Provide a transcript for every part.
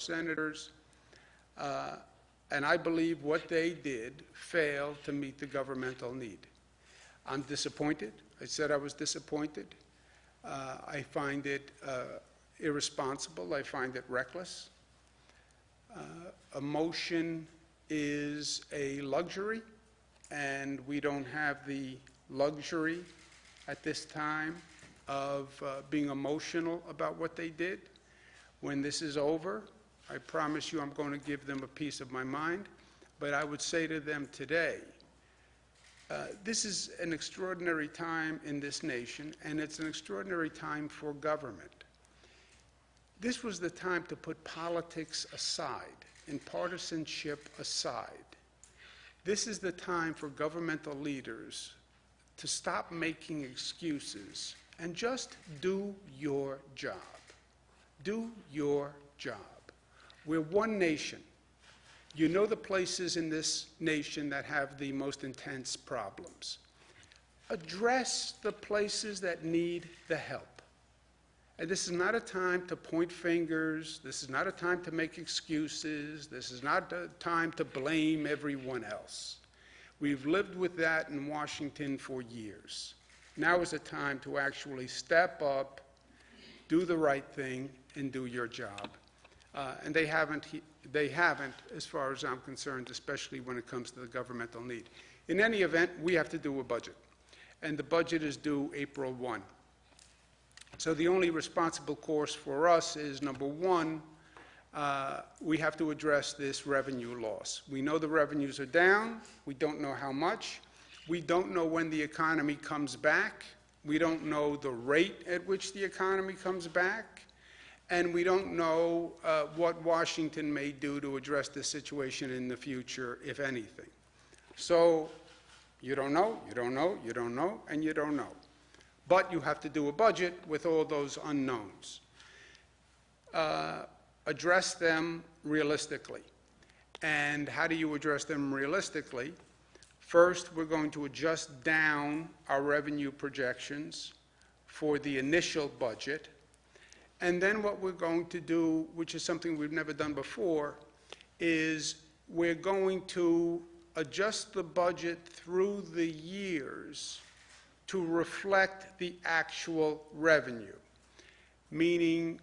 senators, and I believe what they did failed to meet the governmental need. I'm disappointed. I said I was disappointed. I find it irresponsible. I find it reckless. Emotion is a luxury, and we don't have the luxury at this time of being emotional about what they did. When this is over, I promise you I'm going to give them a piece of my mind, but I would say to them today, this is an extraordinary time in this nation, and it's an extraordinary time for government. This was the time to put politics aside and partisanship aside. This is the time for governmental leaders to stop making excuses and just do your job. Do your job. We're one nation. You know the places in this nation that have the most intense problems. Address the places that need the help. And this is not a time to point fingers. This is not a time to make excuses. This is not a time to blame everyone else. We've lived with that in Washington for years. Now is a time to actually step up, do the right thing, and do your job. And they haven't, as far as I'm concerned, especially when it comes to the governmental need. In any event, we have to do a budget. And the budget is due April 1. So the only responsible course for us is, number one, we have to address this revenue loss. We know the revenues are down. We don't know how much. We don't know when the economy comes back. We don't know the rate at which the economy comes back. And we don't know what Washington may do to address this situation in the future, if anything. So you don't know, you don't know, you don't know, and you don't know. But you have to do a budget with all those unknowns. Address them realistically. And how do you address them realistically? First, we're going to adjust down our revenue projections for the initial budget. And then what we're going to do, which is something we've never done before, is we're going to adjust the budget through the years to reflect the actual revenue. Meaning,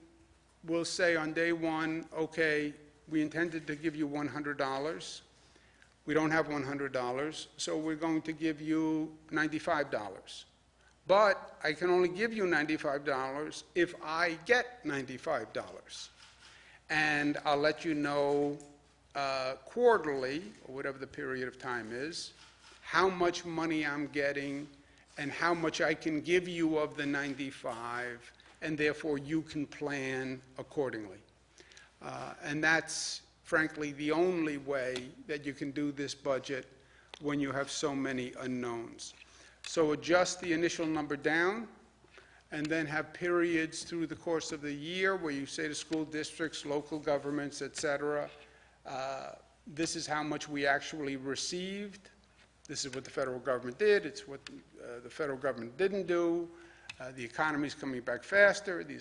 we'll say on day one, okay, we intended to give you $100. We don't have $100, so we're going to give you $95. But I can only give you $95 if I get $95. And I'll let you know quarterly, or whatever the period of time is, how much money I'm getting and how much I can give you of the 95, and therefore you can plan accordingly. And that's, frankly, the only way that you can do this budget when you have so many unknowns. So adjust the initial number down, and then have periods through the course of the year where you say to school districts, local governments, et cetera, this is how much we actually received. This is what the federal government did. It's what the federal government didn't do. The economy's coming back faster. The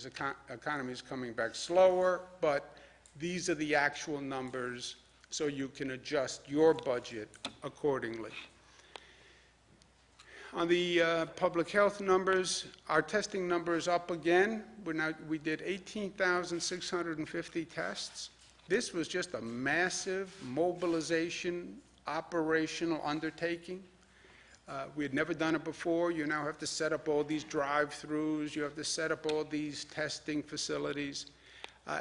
economy's coming back slower. But these are the actual numbers, so you can adjust your budget accordingly. On the public health numbers, our testing number is up again. We did 18,650 tests. This was just a massive mobilization, operational undertaking. We had never done it before. You now have to set up all these drive-throughs. You have to set up all these testing facilities.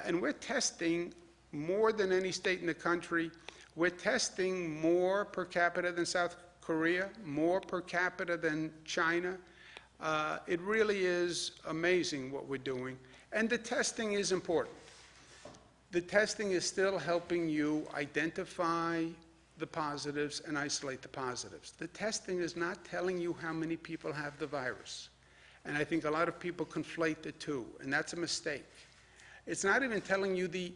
And we're testing more than any state in the country. We're testing more per capita than South Korea, more per capita than China. It really is amazing what we're doing. And the testing is important. The testing is still helping you identify the positives and isolate the positives. The testing is not telling you how many people have the virus. And I think a lot of people conflate the two, and that's a mistake. It's not even telling you the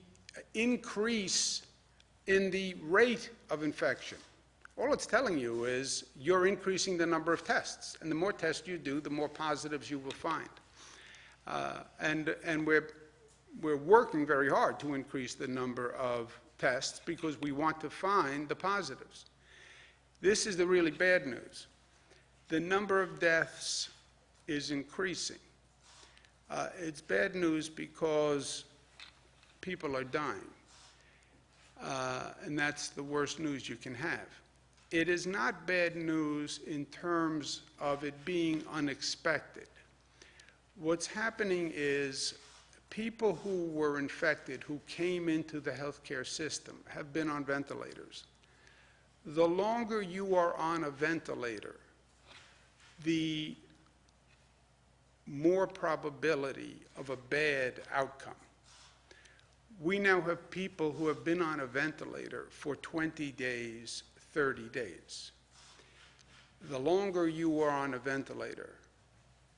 increase in the rate of infection. All it's telling you is you're increasing the number of tests. And the more tests you do, the more positives you will find. And we're working very hard to increase the number of tests because we want to find the positives. This is the really bad news. The number of deaths is increasing. It's bad news because people are dying, and that's the worst news you can have. It is not bad news in terms of it being unexpected. What's happening is people who were infected, who came into the healthcare system, have been on ventilators. The longer you are on a ventilator, the more probability of a bad outcome. We now have people who have been on a ventilator for 20 days, 30 days. The longer you are on a ventilator,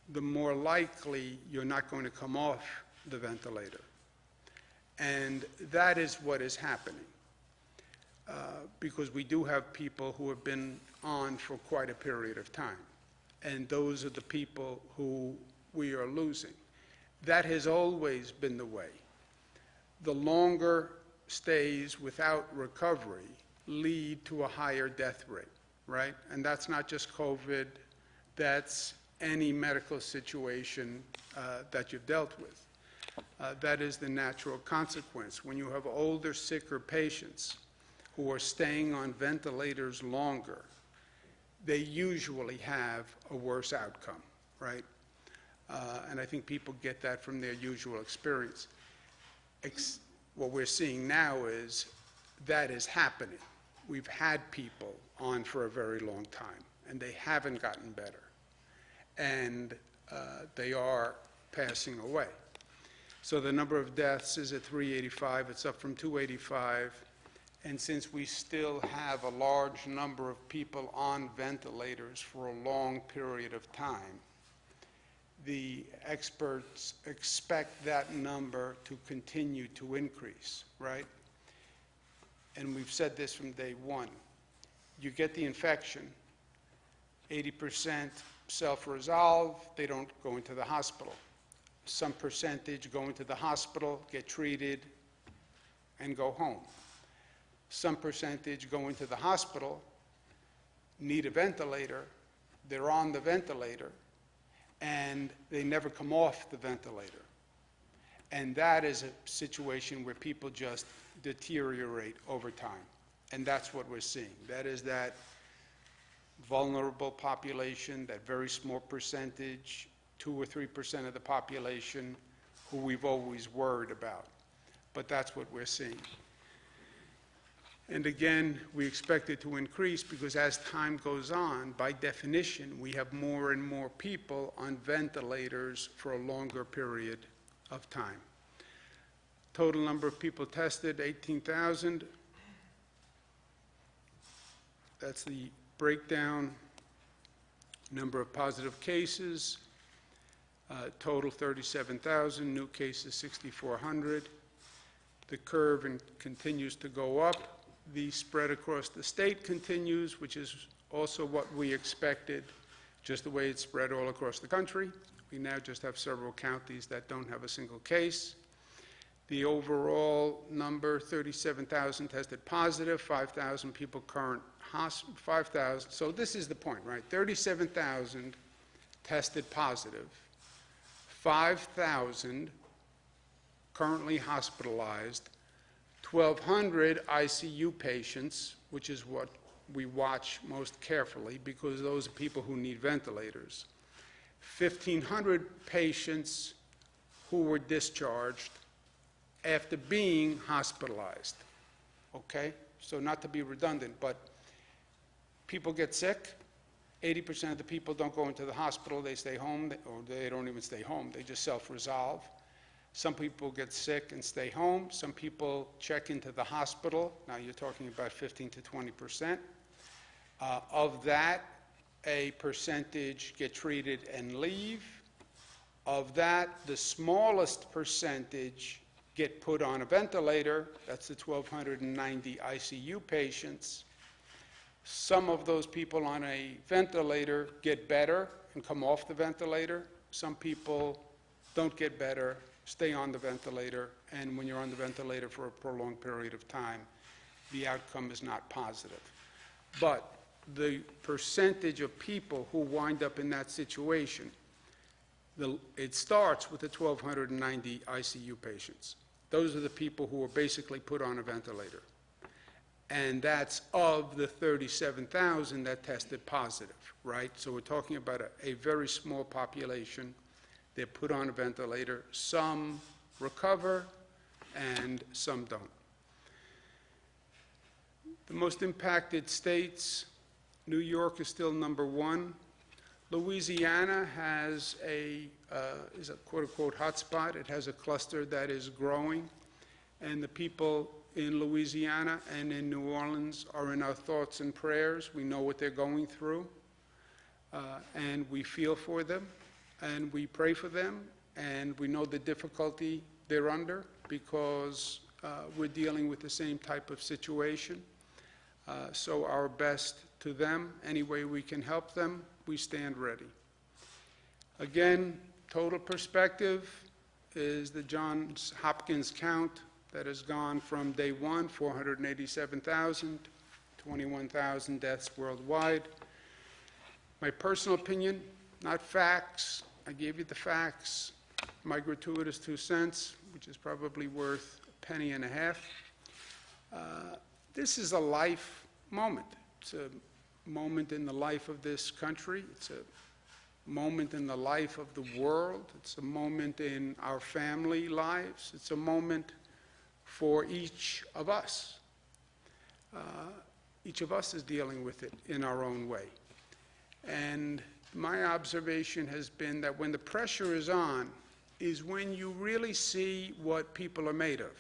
the more likely you're not going to come off the ventilator. And that is what is happening, because we do have people who have been on for quite a period of time. And those are the people who we are losing. That has always been the way. The longer stays without recovery lead to a higher death rate, right? And that's not just COVID, that's any medical situation that you've dealt with. That is the natural consequence. When you have older, sicker patients who are staying on ventilators longer, they usually have a worse outcome, right? And I think people get that from their usual experience. What we're seeing now is that is happening. We've had people on for a very long time, and they haven't gotten better. And they are passing away. So the number of deaths is at 385. It's up from 285. And since we still have a large number of people on ventilators for a long period of time, the experts expect that number to continue to increase, right? And we've said this from day one. You get the infection, 80% self-resolve, they don't go into the hospital. Some percentage go into the hospital, get treated, and go home. Some percentage go into the hospital, need a ventilator, they're on the ventilator, and they never come off the ventilator. And that is a situation where people just deteriorate over time. And that's what we're seeing. That is that vulnerable population, that very small percentage, 2 or 3% of the population who we've always worried about. But that's what we're seeing. And again, we expect it to increase because as time goes on, by definition, we have more and more people on ventilators for a longer period of time. Total number of people tested, 18,000. That's the breakdown. Number of positive cases, total 37,000, new cases 6,400. The curve continues to go up. The spread across the state continues, which is also what we expected, just the way it's spread all across the country. We now just have several counties that don't have a single case. The overall number, 37,000 tested positive, 5,000 people current 5,000. So this is the point, right? 37,000 tested positive, 5,000 currently hospitalized, 1,200 ICU patients, which is what we watch most carefully because those are people who need ventilators, 1,500 patients who were discharged after being hospitalized, okay? So not to be redundant, but people get sick, 80% of the people don't go into the hospital, they stay home, or they don't even stay home, they just self-resolve. Some people get sick and stay home. Some people check into the hospital. Now you're talking about 15 to 20%. Of that, a percentage get treated and leave. Of that, the smallest percentage get put on a ventilator. That's the 1,290 ICU patients. Some of those people on a ventilator get better and come off the ventilator. Some people don't get better, stay on the ventilator, and when you're on the ventilator for a prolonged period of time, the outcome is not positive. But the percentage of people who wind up in that situation, it starts with the 1,290 ICU patients. Those are the people who are basically put on a ventilator. And that's of the 37,000 that tested positive, right? So we're talking about a very small population. They're put on a ventilator. Some recover and some don't. The most impacted states, New York is still number one. Louisiana is a quote-unquote hotspot. It has a cluster that is growing, and the people in Louisiana and in New Orleans are in our thoughts and prayers. We know what they're going through, and we feel for them, and we pray for them, and we know the difficulty they're under because we're dealing with the same type of situation. So our best to them, any way we can help them, we stand ready. Again, total perspective is the Johns Hopkins count that has gone from day one, 487,000, 21,000 deaths worldwide. My personal opinion, not facts. I gave you the facts. My gratuitous 2 cents, which is probably worth $0.015. This is a life moment. It's a moment in the life of this country. It's a moment in the life of the world. It's a moment in our family lives. It's a moment for each of us. Each of us is dealing with it in our own way. And my observation has been that when the pressure is on is when you really see what people are made of.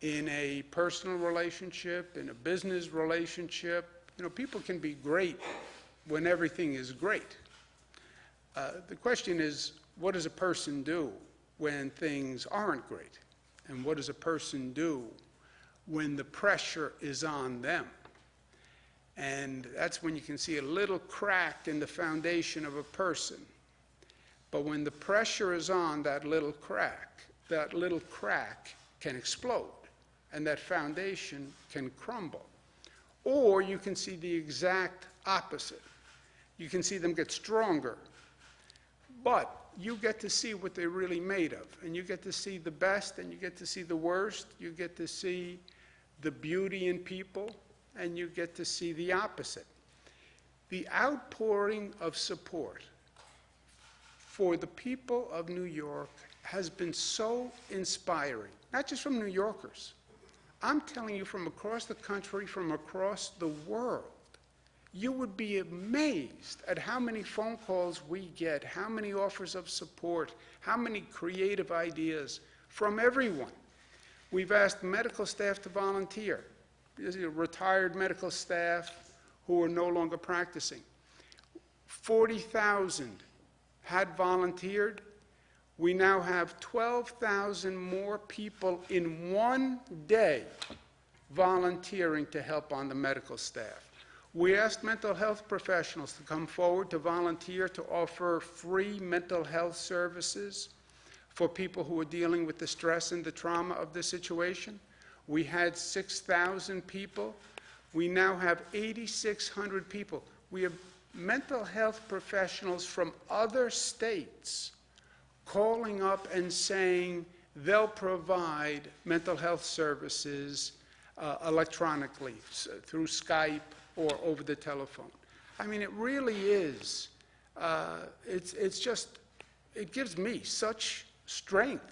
In a personal relationship, in a business relationship, people can be great when everything is great. The question is, what does a person do when things aren't great? And what does a person do when the pressure is on them? And that's when you can see a little crack in the foundation of a person. But when the pressure is on that little crack can explode, and that foundation can crumble. Or you can see the exact opposite. You can see them get stronger, but you get to see what they're really made of, and you get to see the best, and you get to see the worst, you get to see the beauty in people, and you get to see the opposite. The outpouring of support for the people of New York has been so inspiring, not just from New Yorkers. I'm telling you, from across the country, from across the world, you would be amazed at how many phone calls we get, how many offers of support, how many creative ideas from everyone. We've asked medical staff to volunteer. These are retired medical staff who are no longer practicing. 40,000 had volunteered. We now have 12,000 more people in one day volunteering to help on the medical staff. We asked mental health professionals to come forward to volunteer to offer free mental health services for people who are dealing with the stress and the trauma of this situation. We had 6,000 people. We now have 8,600 people. We have mental health professionals from other states calling up and saying they'll provide mental health services electronically, through Skype or over the telephone. I mean, it really is, it gives me such strength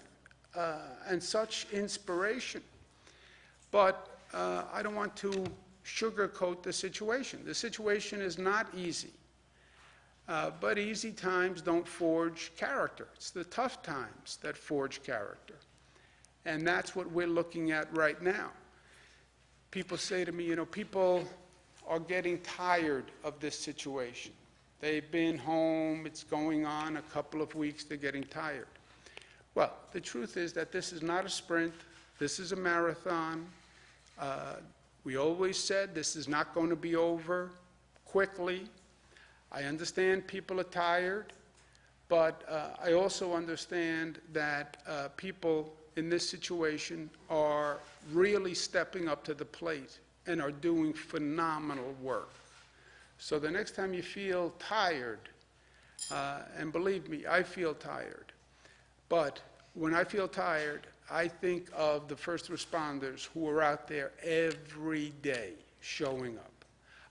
and such inspiration. But I don't want to sugarcoat the situation. The situation is not easy. But easy times don't forge character. It's the tough times that forge character. And that's what we're looking at right now. People say to me, people are getting tired of this situation. They've been home, it's going on a couple of weeks, they're getting tired. Well, the truth is that this is not a sprint, this is a marathon. We always said this is not going to be over quickly. I understand people are tired, But I also understand that people in this situation are really stepping up to the plate and are doing phenomenal work. So the next time you feel tired, and believe me, I feel tired, but when I feel tired, I think of the first responders who are out there every day showing up.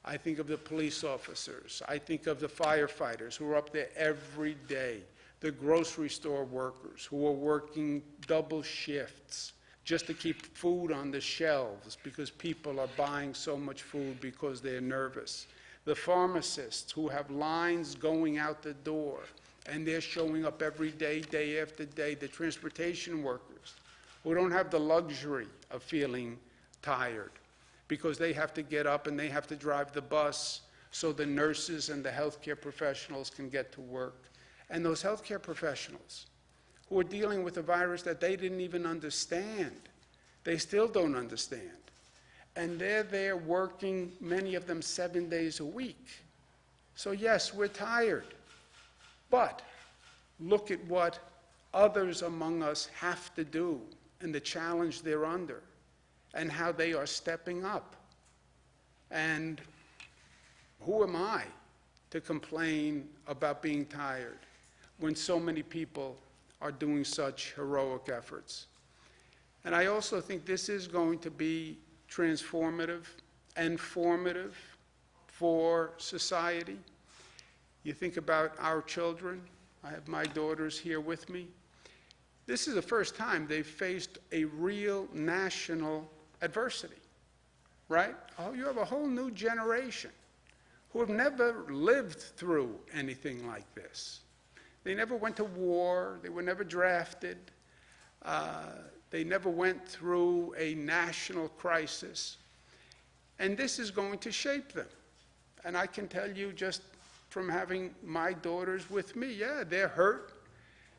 I think of the police officers. I think of the firefighters who are up there every day, the grocery store workers who are working double shifts just to keep food on the shelves because people are buying so much food because they're nervous. The pharmacists who have lines going out the door, and they're showing up every day, day after day. The transportation workers who don't have the luxury of feeling tired because they have to get up and they have to drive the bus so the nurses and the healthcare professionals can get to work. And those healthcare professionals who are dealing with a virus that they didn't even understand, they still don't understand. And they're there working, many of them 7 days a week. So yes, we're tired. But look at what others among us have to do and the challenge they're under and how they are stepping up. And who am I to complain about being tired when so many people are doing such heroic efforts? And I also think this is going to be transformative and formative for society. You think about our children. I have my daughters here with me. This is the first time they've faced a real national adversity, right? Oh, you have a whole new generation who have never lived through anything like this. They never went to war. They were never drafted. They never went through a national crisis. And this is going to shape them. And I can tell you just from having my daughters with me, yeah, they're hurt,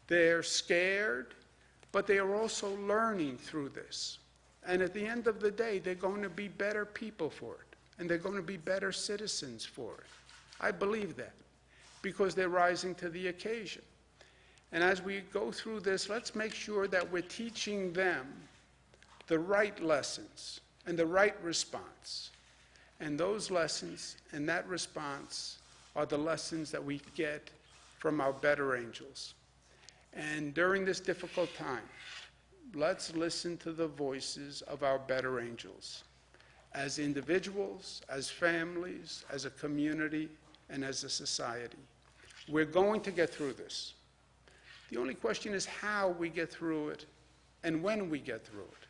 they're scared, but they are also learning through this. And at the end of the day, they're going to be better people for it, and they're going to be better citizens for it. I believe that, because they're rising to the occasion. And as we go through this, let's make sure that we're teaching them the right lessons and the right response. And those lessons and that response are the lessons that we get from our better angels. And during this difficult time, let's listen to the voices of our better angels as individuals, as families, as a community, and as a society. We're going to get through this. The only question is how we get through it and when we get through it.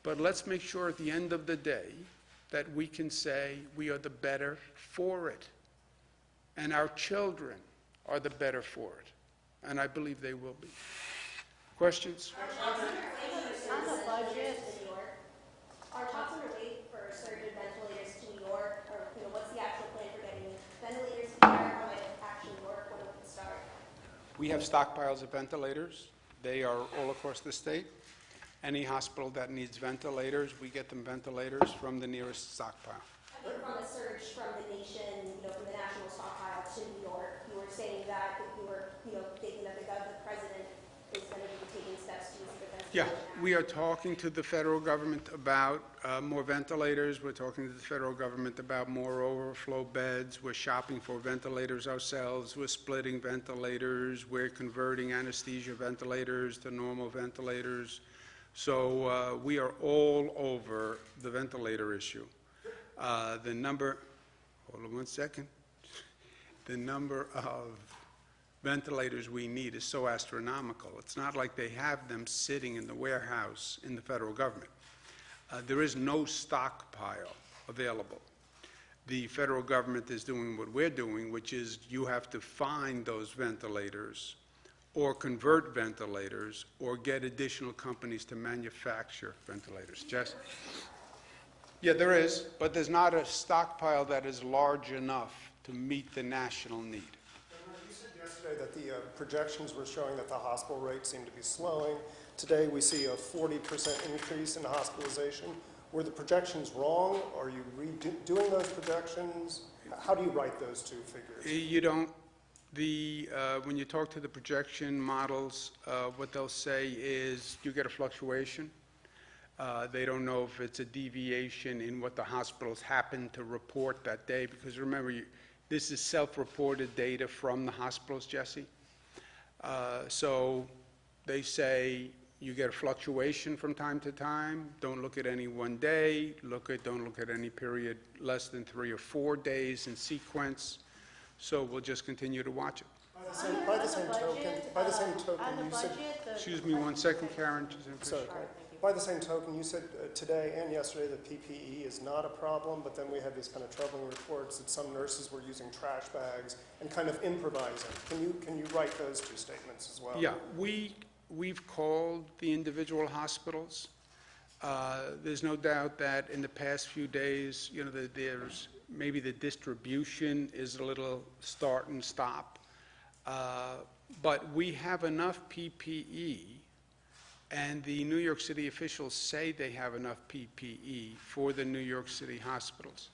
But let's make sure at the end of the day that we can say we are the better for it. And our children are the better for it. And I believe they will be. Questions? On the budget, Are talks underway for a surge of ventilators to New York? Or what's the actual plan for getting ventilators here? How might it actually work? When it can start? We have stockpiles of ventilators. They are all across the state. Any hospital that needs ventilators, we get them ventilators from the nearest stockpile. I think from a surge from the nation, from the national stockpile to New York, you were saying that if you were, thinking that the president is going to be taking steps to use the Ventilation Yeah, Act. we are talking to the federal government about more ventilators. We're talking to the federal government about more overflow beds. We're shopping for ventilators ourselves. We're splitting ventilators. We're converting anesthesia ventilators to normal ventilators. So we are all over the ventilator issue. The number, hold on one second. The number of ventilators we need is so astronomical. It's not like they have them sitting in the warehouse in the federal government. There is no stockpile available. The federal government is doing what we're doing, which is you have to find those ventilators or convert ventilators or get additional companies to manufacture ventilators. Jess? Yeah, there is, but there's not a stockpile that is large enough to meet the national need. You said yesterday that the projections were showing that the hospital rates seem to be slowing. Today we see a 40% increase in hospitalization. Were the projections wrong? Are you redoing those projections? How do you write those two figures? You don't When you talk to the projection models, what they'll say is you get a fluctuation. They don't know if it's a deviation in what the hospitals happen to report that day, because remember, this is self-reported data from the hospitals, Jesse. So they say you get a fluctuation from time to time. Don't look at any one day. Don't look at any period less than 3 or 4 days in sequence. So we'll just continue to watch it. By the same token, you said, Excuse me one second, Karen. sorry, by the same token, you said today and yesterday that PPE is not a problem, but then we had these kind of troubling reports that some nurses were using trash bags and kind of improvising. Can you write those two statements as well? Yeah, we've called the individual hospitals. There's no doubt that in the past few days, there's maybe the distribution is a little start and stop. But we have enough PPE, and the New York City officials say they have enough PPE for the New York City hospitals.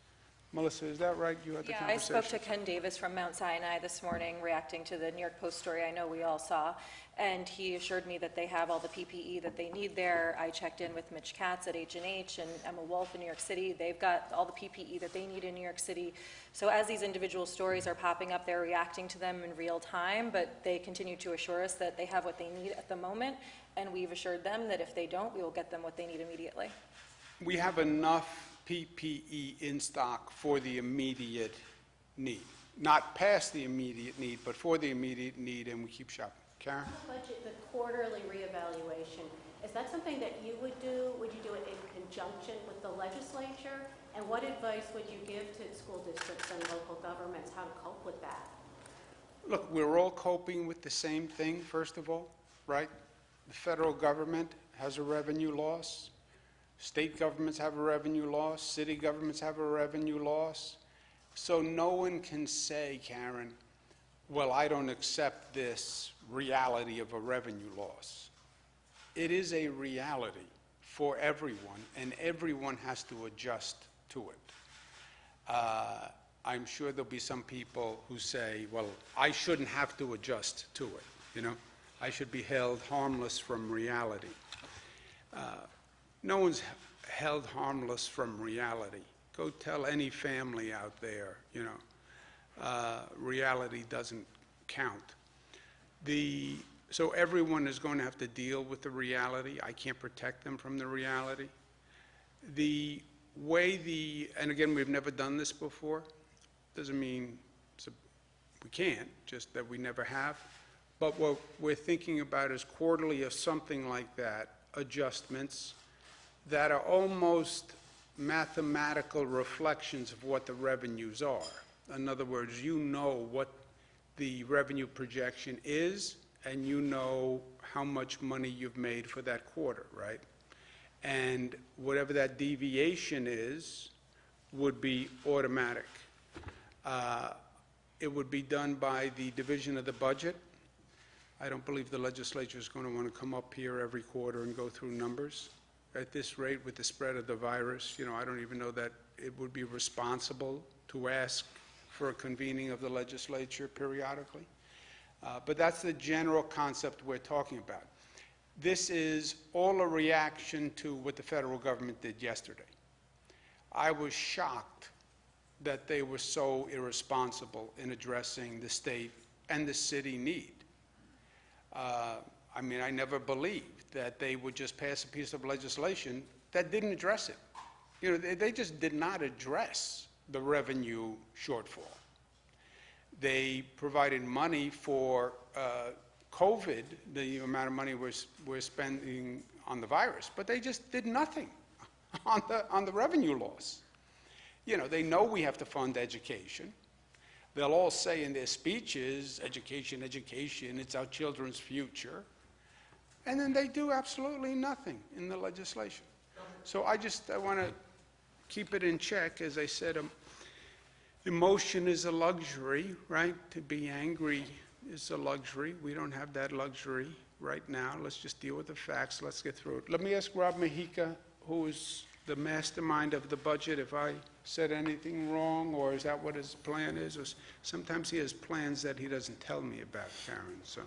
Melissa, is that right? You had the Yeah, I conversation? spoke to Ken Davis from Mount Sinai this morning, reacting to the New York Post story I know we all saw, and he assured me that they have all the PPE that they need there. I checked in with Mitch Katz at H&H and Emma Wolf in New York City. They've got all the PPE that they need in New York City. So as these individual stories are popping up, they're reacting to them in real time, but they continue to assure us that they have what they need at the moment, and we've assured them that if they don't, we will get them what they need immediately. We have enough PPE in stock for the immediate need. Not past the immediate need, but for the immediate need, and we keep shopping. Karen? Budget, the quarterly reevaluation, is that something that you would do? Would you do it in conjunction with the legislature? And what advice would you give to school districts and local governments how to cope with that? Look, we're all coping with the same thing, first of all, right? The federal government has a revenue loss. State governments have a revenue loss. City governments have a revenue loss. So no one can say, Karen, well, I don't accept this reality of a revenue loss. It is a reality for everyone, and everyone has to adjust to it. I'm sure there'll be some people who say, well, I shouldn't have to adjust to it, I should be held harmless from reality. No one's held harmless from reality. Go tell any family out there, reality doesn't count. So everyone is going to have to deal with the reality. I can't protect them from the reality. The way and again, we've never done this before. Doesn't mean we can't, just that we never have. But what we're thinking about is quarterly of something like that, adjustments that are almost mathematical reflections of what the revenues are. In other words, you know what the revenue projection is, and you know how much money you've made for that quarter, right? And whatever that deviation is would be automatic. It would be done by the division of the budget. I don't believe the legislature is going to want to come up here every quarter and go through numbers. At this rate, with the spread of the virus, I don't even know that it would be responsible to ask for a convening of the legislature periodically. But that's the general concept we're talking about. This is all a reaction to what the federal government did yesterday. I was shocked that they were so irresponsible in addressing the state and the city need. I never believed that they would just pass a piece of legislation that didn't address it. They just did not address the revenue shortfall. They provided money for COVID, the amount of money we're spending on the virus, but they just did nothing on the revenue loss. They know we have to fund education. They'll all say in their speeches, education, education, it's our children's future. And then they do absolutely nothing in the legislation. So I want to keep it in check. As I said, emotion is a luxury, right? To be angry is a luxury. We don't have that luxury right now. Let's just deal with the facts. Let's get through it. Let me ask Rob Mahika, who is the mastermind of the budget if I said anything wrong, or is that what his plan is? Or sometimes he has plans that he doesn't tell me about, Karen, so.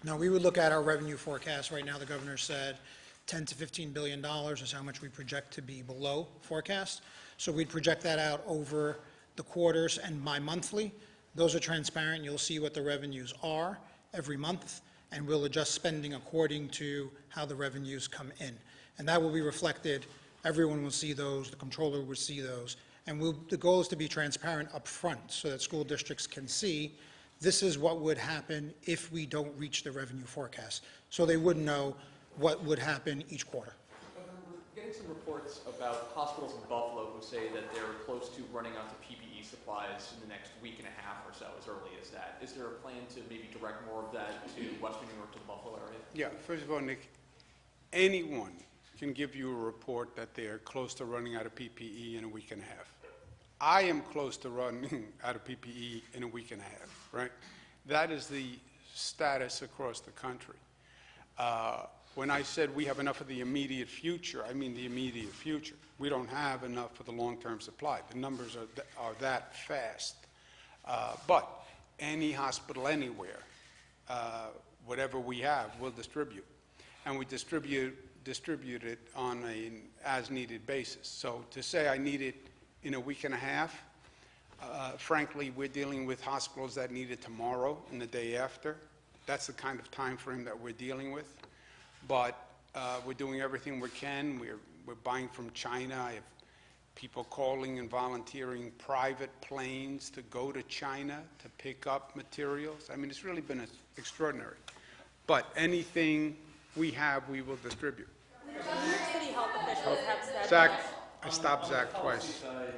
No, we would look at our revenue forecast. Right now, the governor said 10 to $15 billion is how much we project to be below forecast. So we'd project that out over the quarters and bi-monthly. Those are transparent. You'll see what the revenues are every month, and we'll adjust spending according to how the revenues come in. And that will be reflected. Everyone will see those. The controller will see those. And the goal is to be transparent up front so that school districts can see this is what would happen if we don't reach the revenue forecast. So they would know what would happen each quarter. We're getting some reports about hospitals in Buffalo who say that they're close to running out of PPE supplies in the next week and a half or so, as early as that. Is there a plan to maybe direct more of that to Western New York, to the Buffalo area? Yeah, first of all, Nick, anyone can give you a report that they're close to running out of PPE in a week and a half. I am close to running out of PPE in a week and a half, right? That is the status across the country. When I said we have enough of the immediate future, I mean the immediate future. We don't have enough for the long-term supply. The numbers are that fast. But any hospital anywhere, whatever we have, we'll distribute. And we distribute it on an as-needed basis. So to say I need it in a week and a half, frankly, we're dealing with hospitals that need it tomorrow and the day after. That's the kind of time frame that we're dealing with. But we're doing everything we can. We're buying from China. I have people calling and volunteering private planes to go to China to pick up materials. I mean, it's really been extraordinary. But anything we have, we will distribute. New York City health officials have said Zach, that- I stopped Zach On the policy twice. side,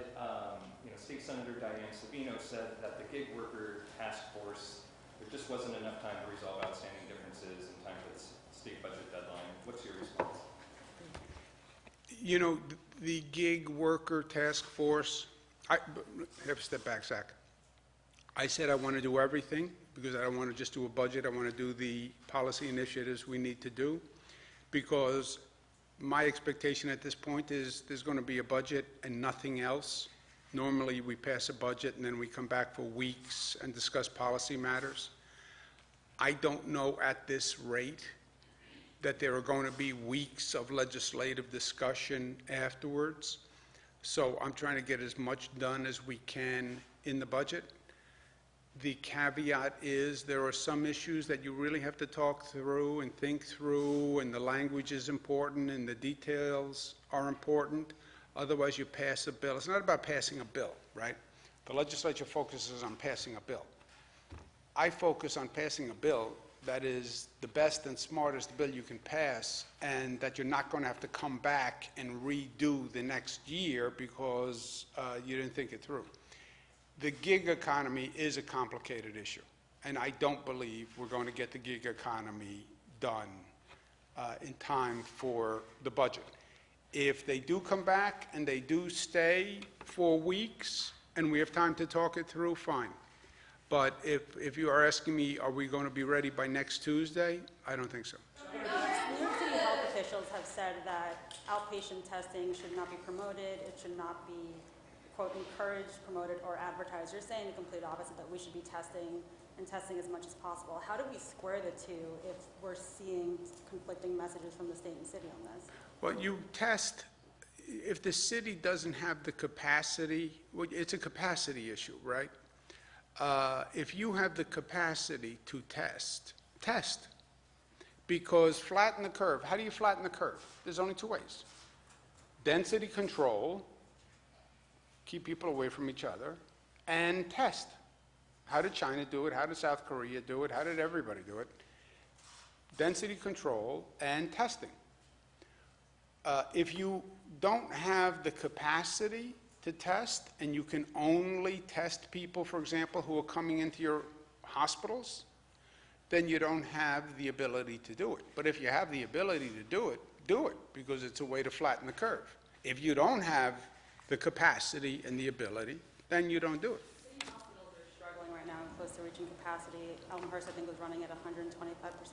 State Senator Diane Savino said that the gig worker task force, there just wasn't enough time to resolve outstanding differences in time for the state budget deadline. What's your response? You know, the gig worker task force, I have to step back, Zach. I said I want to do everything because I don't want to just do a budget. I want to do the policy initiatives we need to do, because my expectation at this point is there's going to be a budget and nothing else. Normally, we pass a budget and then we come back for weeks and discuss policy matters. I don't know at this rate that there are going to be weeks of legislative discussion afterwards. So I'm trying to get as much done as we can in the budget. The caveat is there are some issues that you really have to talk through and think through, and the language is important and the details are important. Otherwise, you pass a bill. It's not about passing a bill, right? The legislature focuses on passing a bill. I focus on passing a bill that is the best and smartest bill you can pass, and that you're not going to have to come back and redo the next year because you didn't think it through. The gig economy is a complicated issue, and I don't believe we're going to get the gig economy done in time for the budget. If they do come back and they do stay for weeks and we have time to talk it through, fine. But if you are asking me, are we going to be ready by next Tuesday? I don't think so. New York City health officials have said that outpatient testing should not be promoted. It should not be, quote, encouraged, promoted, or advertised. You're saying the complete opposite, that we should be testing and testing as much as possible. How do we square the two if we're seeing conflicting messages from the state and city on this? Well, you test, if the city doesn't have the capacity, well, it's a capacity issue, right? If you have the capacity to test. Because flatten the curve. How do you flatten the curve? There's only two ways. Density control, keep people away from each other, and test. How did China do it? How did South Korea do it? How did everybody do it? Density control and testing. If you don't have the capacity to test, and you can only test people, for example, who are coming into your hospitals, then you don't have the ability to do it. But if you have the ability to do it, because it's a way to flatten the curve. If you don't have the capacity and the ability, then you don't do it. City hospitals are struggling right now and close to reaching capacity. Elmhurst, I think, was running at 125%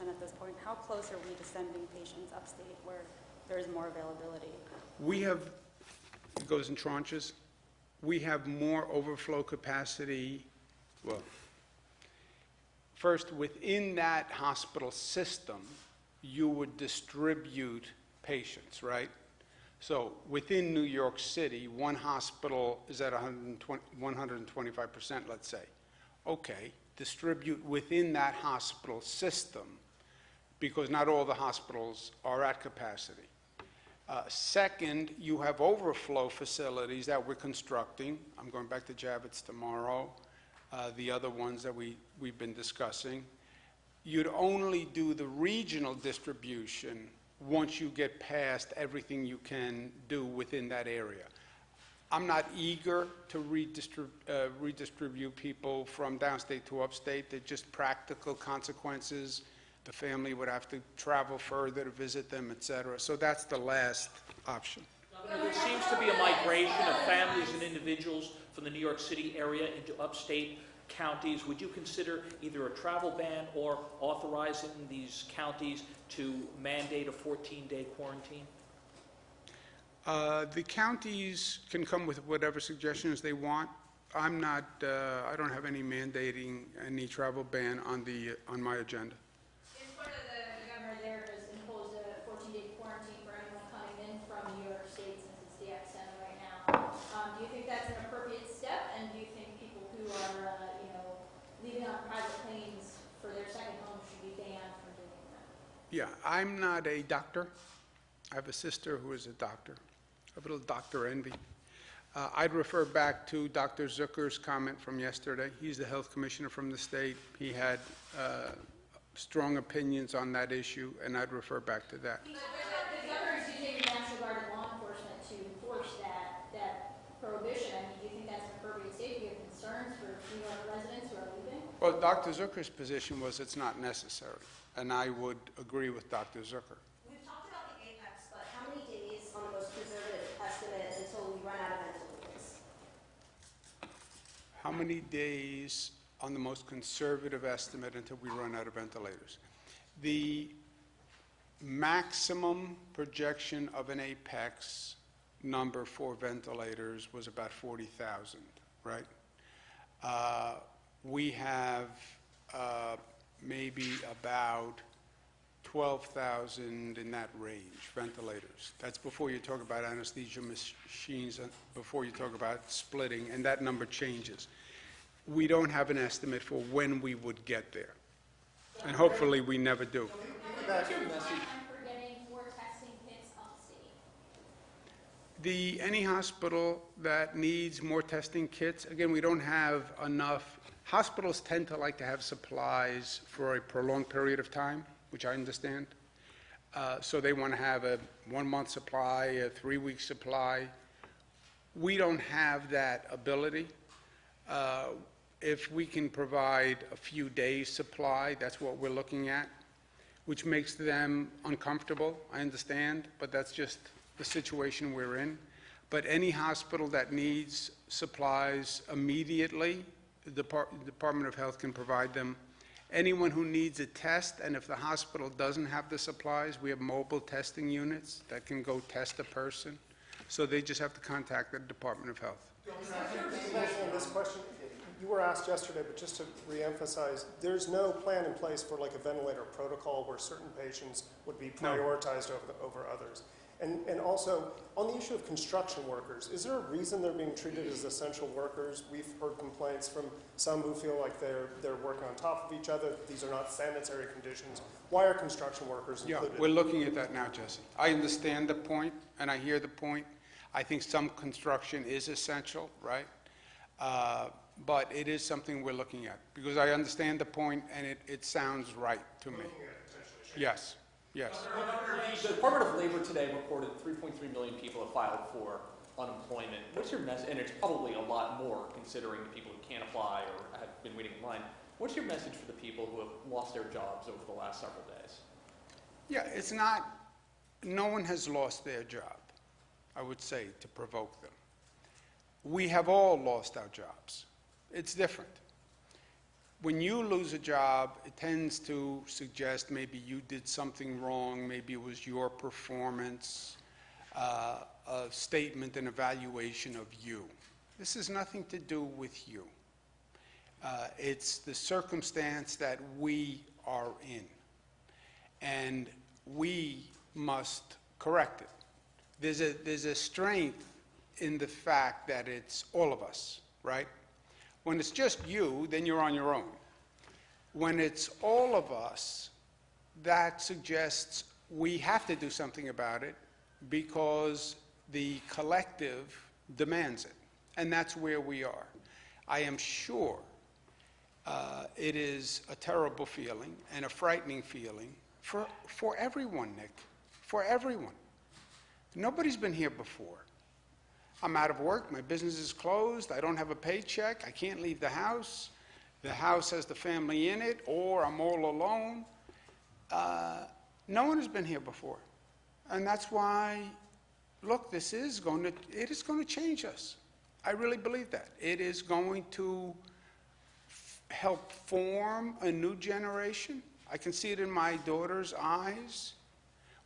at this point. How close are we to sending patients upstate where there is more availability? We have, it goes in tranches. We have more overflow capacity, well, first, within that hospital system, you would distribute patients, right? So within New York City, one hospital is at 125%, let's say. Okay, distribute within that hospital system, because not all the hospitals are at capacity. Second, you have overflow facilities that we're constructing. I'm going back to Javits tomorrow. The other ones that we've been discussing. You'd only do the regional distribution once you get past everything you can do within that area. I'm not eager to redistribute people from downstate to upstate. They're just practical consequences. The family would have to travel further to visit them, et cetera. So that's the last option. Governor, there seems to be a migration of families and individuals from the New York City area into upstate counties. Would you consider either a travel ban or authorizing these counties to mandate a 14-day quarantine? The counties can come with whatever suggestions they want. I'm not, I don't have any mandating any travel ban on my agenda. In Florida, the governor there has imposed a 14-day quarantine for anyone coming in from New York State since it's the epicenter right now. Do you think that's an appropriate step? And do you think people who are, leaving on private planes for their second home should be banned from doing that? Yeah, I'm not a doctor. I have a sister who is a doctor. A little doctor envy. I'd refer back to Dr. Zucker's comment from yesterday. He's the health commissioner from the state. He had strong opinions on that issue, and I'd refer back to that. The governor is using the National Guard and law enforcement to enforce that prohibition. I mean, do you think that's an appropriate state? Do you have concerns for New York residents who are leaving? Well, Dr. Zucker's position was it's not necessary, and I would agree with Dr. Zucker. We've talked about the apex, but how many days on the most conservative estimate until we run out of ventilators? How many days on the most conservative estimate until we run out of ventilators? The maximum projection of an apex number for ventilators was about 40,000, right? We have maybe about 12,000 in that range, ventilators. That's before you talk about anesthesia machines, before you talk about splitting, and that number changes. We don't have an estimate for when we would get there, and hopefully we never do. What's your message for getting more testing kits upstate? Any hospital that needs more testing kits, again, we don't have enough. Hospitals tend to like to have supplies for a prolonged period of time, which I understand. So they want to have a 1-month supply, a 3-week supply. We don't have that ability. If we can provide a few days' supply, that's what we're looking at, which makes them uncomfortable, I understand, but that's just the situation we're in. But any hospital that needs supplies immediately, the Department of Health can provide them. Anyone who needs a test, and if the hospital doesn't have the supplies, we have mobile testing units that can go test a person. So they just have to contact the Department of Health. On this question, you were asked yesterday, but just to reemphasize, there's no plan in place for like a ventilator protocol where certain patients would be prioritized over others. And also, on the issue of construction workers, is there a reason they're being treated as essential workers? We've heard complaints from some who feel like they're working on top of each other. These are not sanitary conditions. Why are construction workers included? Yeah, we're looking at that now, Jesse. I understand the point, and I hear the point. I think some construction is essential, right? But it is something we're looking at, because I understand the point, and it sounds right to me. Yes, yes. The Department of Labor today reported 3.3 million people have filed for unemployment. What's your message? And it's probably a lot more considering the people who can't apply or have been waiting in line. What's your message for the people who have lost their jobs over the last several days? Yeah, it's not, no one has lost their job, I would say, to provoke them. We have all lost our jobs. It's different. when you lose a job, it tends to suggest maybe you did something wrong, maybe it was your performance, a statement, an evaluation of you. This has nothing to do with you. It's the circumstance that we are in, and we must correct it. There's a strength in the fact that it's all of us, right? When it's just you, then you're on your own. When it's all of us, that suggests we have to do something about it because the collective demands it. And that's where we are. I am sure it is a terrible feeling and a frightening feeling for everyone, Nick, for everyone. Nobody's been here before. I'm out of work, my business is closed, I don't have a paycheck, I can't leave the house has the family in it, or I'm all alone. No one has been here before. And that's why, look, it is going to change us. I really believe that. It is going to help form a new generation. I can see it in my daughter's eyes.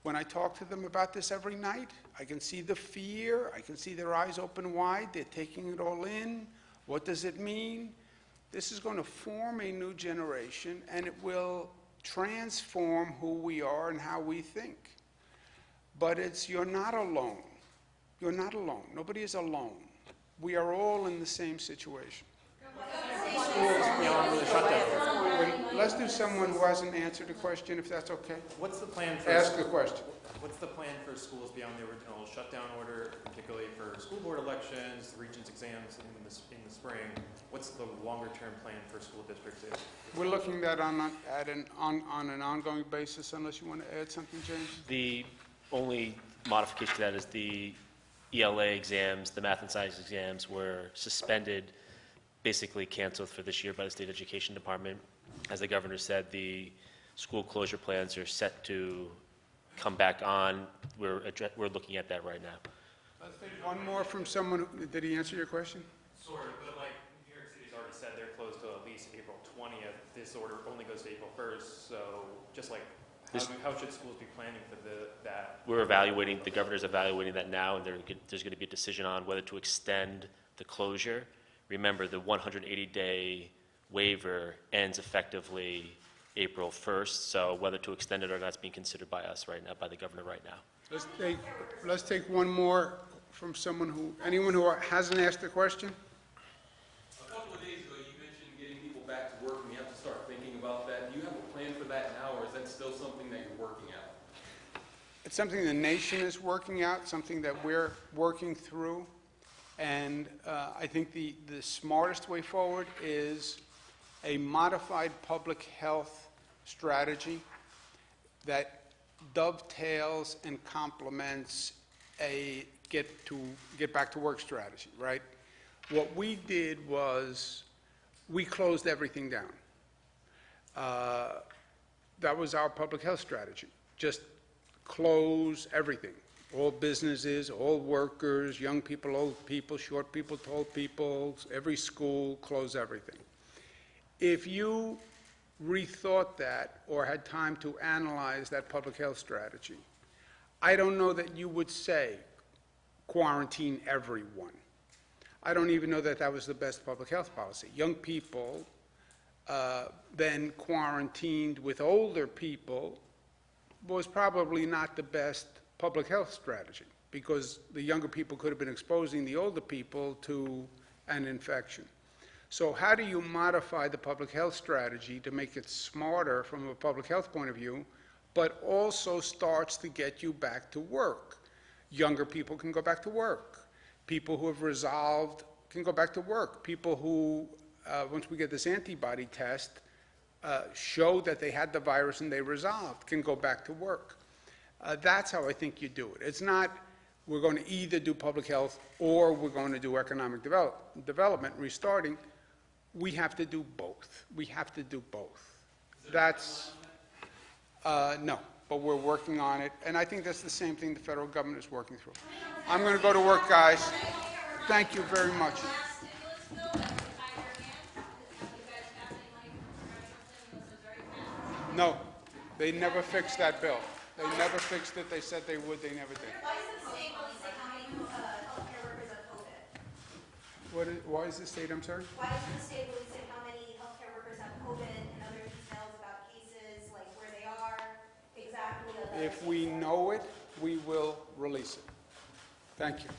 When I talk to them about this every night, I can see the fear. I can see their eyes open wide. They're taking it all in. What does it mean? This is going to form a new generation, and it will transform who we are and how we think. But you're not alone. You're not alone. Nobody is alone. We are all in the same situation. Let's do someone who hasn't answered a question, if that's okay. What's the plan for Ask a question. What's the plan for schools beyond the original shutdown order, particularly for school board elections, the regents exams in the spring? What's the longer-term plan for school districts? We're looking at on an ongoing basis, unless you want to add something, James? The only modification to that is the ELA exams, the math and science exams were suspended, basically canceled for this year by the State Education Department. As the governor said, the school closure plans are set to come back on. We're looking at that right now. Let's take one more from someone. Did he answer your question? Sort of, but like New York City's already said they're closed till at least April 20th. This order only goes to April 1st, so just like how should schools be planning for that? We're evaluating, the governor's evaluating that now, and there's going to be a decision on whether to extend the closure. Remember, the 180-day waiver ends effectively April 1st, so whether to extend it or not is being considered by us right now, by the governor right now. Let's take one more from anyone who hasn't asked a question. A couple of days ago, you mentioned getting people back to work, and we have to start thinking about that. Do you have a plan for that now, or is that still something that you're working out? It's something the nation is working out, something that we're working through. And I think the smartest way forward is a modified public health strategy that dovetails and complements a get back to work strategy, right? What we did was we closed everything down. That was our public health strategy. Just close everything. All businesses, all workers, young people, old people, short people, tall people, every school, close everything. If you rethought that or had time to analyze that public health strategy, I don't know that you would say quarantine everyone. I don't even know that that was the best public health policy. Young people then quarantined with older people was probably not the best public health strategy, because the younger people could have been exposing the older people to an infection. So how do you modify the public health strategy to make it smarter from a public health point of view, but also starts to get you back to work? Younger people can go back to work. People who have resolved can go back to work. People who, once we get this antibody test, show that they had the virus and they resolved, can go back to work. That's how I think you do it. It's not we're going to either do public health or we're going to do economic development, restarting. We have to do both. We have to do both. That's, no, but we're working on it. And I think that's the same thing the federal government is working through. I'm going to go to work, guys. Thank you very much. No, they never fixed that bill. They never fixed it. They said they would, they never did. Why doesn't the state release how many healthcare workers have COVID? Why is the state, I'm sorry? Why doesn't the state release how many healthcare workers have COVID and other details about cases, like where they are, exactly? If we know it, we will release it. Thank you.